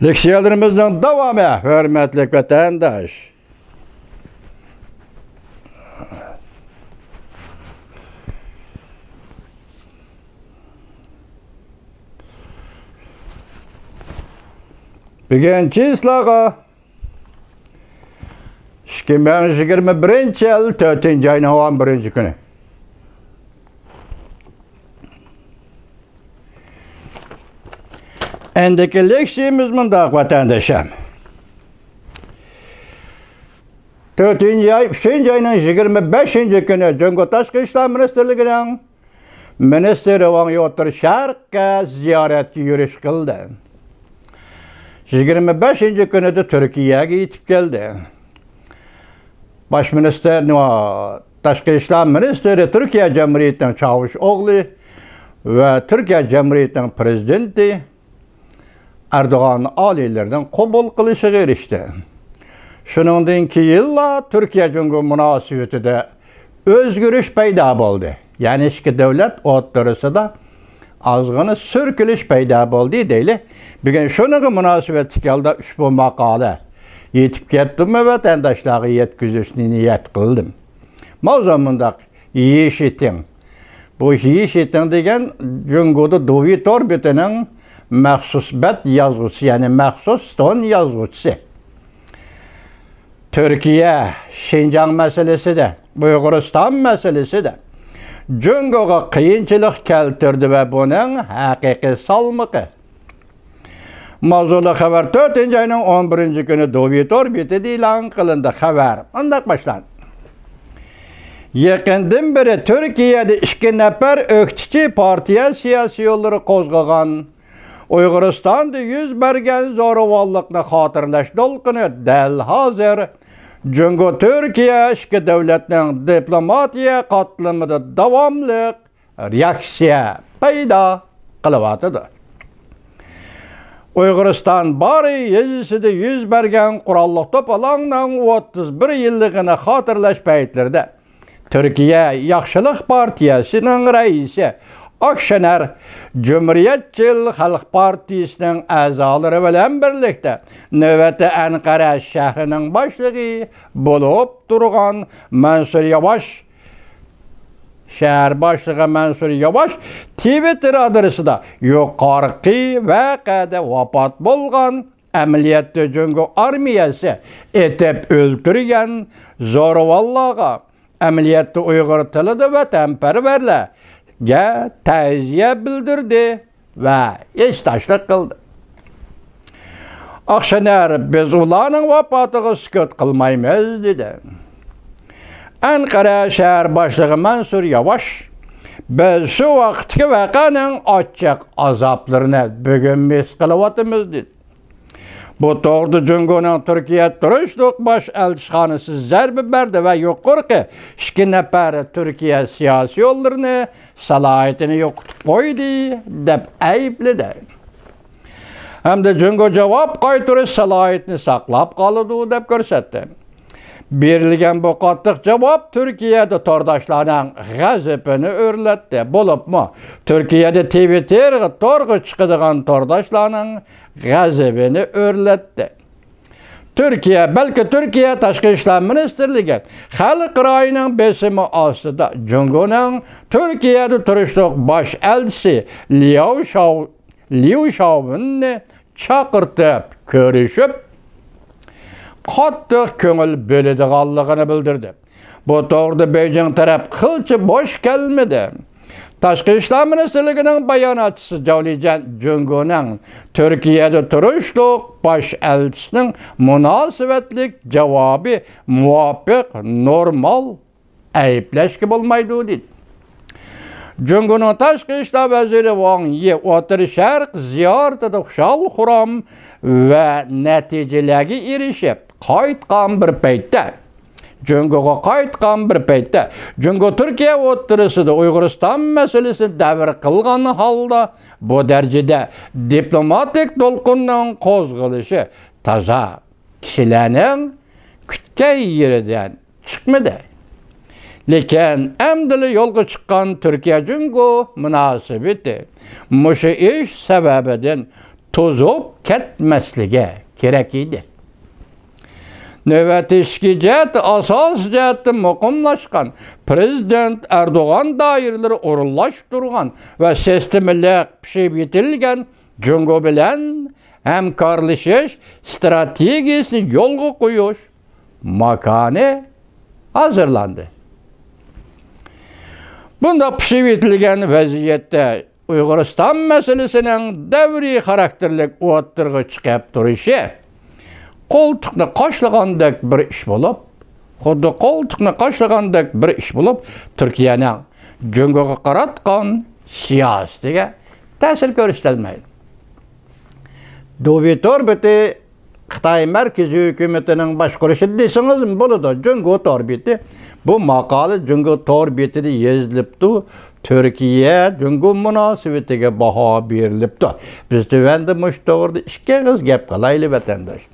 Leksiyelerimizin devamı, hürmetli vatandaş. Bugün çizlağa 2021 yıl 4. ayın 11. günü. Endeki leksiyemiz mındak vatandaşım. 4. ay, 3. ayının 25. günü Cumhuriyet Tashqi ishlar Ministerligining ministri Wang Yotir Sharqqa ziyoratga yurish qildi. 25. günü de Türkiye'ye yetib keldi. Baş minister Tashqi ishlar ministri Türkiye Cumhuriyetining Çavuşoğlu ve Türkiye Cumhuriyetining prezidenti Erdoğan alilerden kabul kılışıga erişti. Şunundan keyin Türkiye Cumhuriyeti münasebetinde özgürüş payda oldu. Yani iki devlet o'rtasida azgını sürkülüş payda oldu deyli. Bugün şununla münasebet keldi ushbu maqola yetib ketdim ve vatandaşlarga yetkazishni niyat qildim. Mavzumundaq yeshiting. Bu yeshiting degan Jungoda Dovi Torbetining maxsus bet yazgısı, yani maxsus ton yazgısı. Türkiye, Şinjan meselesi de, Uyg'uriston meselesi de Jungoga qiyinchilik keltirdi ve bunun haqiqiy salmıqı. Mavzuli xabar 4. ayının 11. günü Dovi Torbetida e'lon qilindi. Xabar bunday boshlanadi. Yaqindan beri Türkiye'de 2 nafar o'qituvchi partiya siyosiy yo'lları qo'zg'agan Uyg'uristonda yuz bergan zo'ravonlikni xotirlash to'lqini dal hozir Jungo Türkiye iki davlatning diplomatiya qatlamida davomli reaksiya paydo qilyapti. Uyg'uriston bari yezisida yuz bergan qurolli to'polonning 31 yilligini xotirlash paytlarida Türkiye Yaxshilik partiyasining raisi Akşener Cumhuriyetçil Halk Partisining a'zolari bilan birlikda navbatda Ankara shahrining boshlig'i bo'lib turgan Mansur Yavaş, shahar boshlig'i Mansur Yavaş Twitter adresida yuqorqi voqeada vafot bo'lgan amaliyotda Jungo armiyasi etib o'ltirgan zo'ravonlarga amaliyotda Uyg'ur tilida vatanparvarlar ta'ziya bildirdi ve esdaşlık qildi. Akşener biz ularning vafotiga sukut qilmaymiz dedi. Ankara shahar boshlig'i Mansur Yavaş biz shu vaqtki voqeaning ochiq azoblarini bugun mis qilyapmiz dedi. Bu to'g'rida Jungoning Turkiya turishliq bosh elchixonasi zarba berdi ve yuqorqi 2 nafar Türkiye siyosiy yo'llarini salohiyatini yo'qotib qo'ydi deb aybladi. Hamda Jungo javob qaytarish salohiyatini saqlab qoladi deb ko'rsatdi. Berilgan bu qattiq javob Türkiye'de tordoshlarning g'azabini o'rlatdi. Bo'libmi, Türkiye'de Twitterga to'g'ri chiqadigan tordoshlarning g'azabini o'rlatdi. Türkiye, belki Türkiye Tashqi ishlar Ministerligi xalqaroning besimi ostida Jungoning Türkiye'de turishliq bosh elchisi Liu Shao'ni chaqirtib ko'rishib qattiq ko'ngil bo'ladiganligini bildirdi. Bu to'g'rida Beijing taraf qilchi bosh kelmadi. Tashqi ishlar Ministerligining bayonotchisi Jolijan Jungoning Türkiye'de turishliq bosh elchisining munosabatlik javobi muvofiq, normal ayblashga bo'lmaydi dedi. Jungoning Tashqi ishlar vaziri Wang Yi O'tir Sharq ziyoratida xushal-xuram va natijalarga erishib qaytgan bir paytda Jungoga qaytgan bir paytda Jungo Türkiye o'rtasida Uyg'uriston masalasini davr qilgan holda bu darajada diplomatik to'lqinning qo'zg'alishi toza kishilarning kutgan yeridan chiqmadi. Lekin emdili yo'lga chiqqan Türkiye Jungo munosabati mushu ish sababidan tozup ketmesligi kerak edi. Növbəti işki cəhət asas cəhətdə muqimlaşqan Prezident Erdoğan dairələri orunlaşıb durğan və sistemlik pişib yetilgən Cungo bilan həmkarlaşış strategiyasını yolğa qoyuş makanı hazırlandı. Bunda pişib yetilgən vəziyyətdə Uyğuristan meselesinin devri karakterlik uattırğı çıkıp duruşu koltuqni qaşlagandek bir iş bulup, xuddi koltuqni qaşlagandek bir iş bulup, Türkiye'nin Cungo'ga qaratqan siyasetiga ta'sir ko'rsatilmaydi. Dövlet orbiti Xitoy Merkezi hükümetinin başqurishi desangiz bo'ladi. Cungo orbiti bu maqola Cungo orbitida yozilibdi. Türkiye Cungo münasebetiga baho berilibdi. Biz tövəndə mush to'g'rida ikki qiz gap qilaylik vatandoshlar.